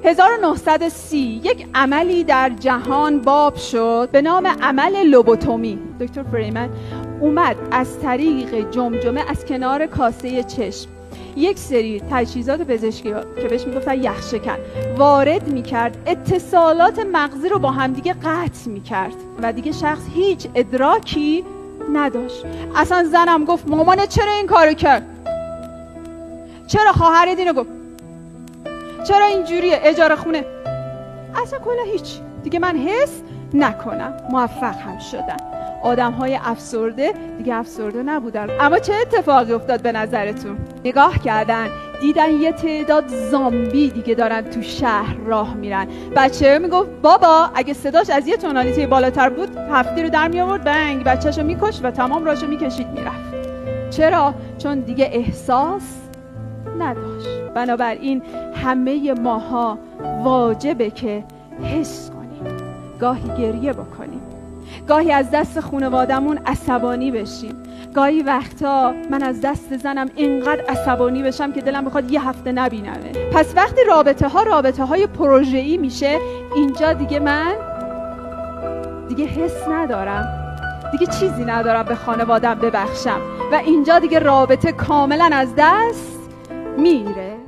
1930 یک عملی در جهان باب شد به نام عمل لوبوتومی. دکتر فریمن اومد از طریق جمجمه از کنار کاسه چشم یک سری تجهیزات پزشکی که بهش میگفتن یخشکن وارد میکرد، اتصالات مغزی رو با همدیگه قطع میکرد و دیگه شخص هیچ ادراکی نداشت. اصلا زنم گفت مامانه چرا این کارو کرد؟ چرا خواهرت اینو گفت؟ چرا اینجوریه؟ اجاره خونه؟ اصلا کلا هیچ. دیگه من حس نکنم. موفق هم شدن. آدم‌های افسرده دیگه افسرده نبودن. اما چه اتفاقی افتاد به نظرتون؟ نگاه کردن دیدن یه تعداد زامبی دیگه دارن تو شهر راه میرن. بچه میگفت بابا اگه صداش از یه تونالیته بالاتر بود هفتی رو در می آورد بنگ بچه‌شو میکش و تمام راشو میکشید میرفت. چرا؟ چون دیگه احساس نداشت. بنابراین همه ماها واجبه که حس کنیم، گاهی گریه بکنیم، گاهی از دست خانوادمون عصبانی بشیم، گاهی وقتا من از دست زنم اینقدر عصبانی بشم که دلم بخواد یه هفته نبینمه. پس وقتی رابطه های پروژه‌ای میشه اینجا دیگه من دیگه حس ندارم، دیگه چیزی ندارم به خانوادم ببخشم و اینجا دیگه رابطه کاملا از دست میره.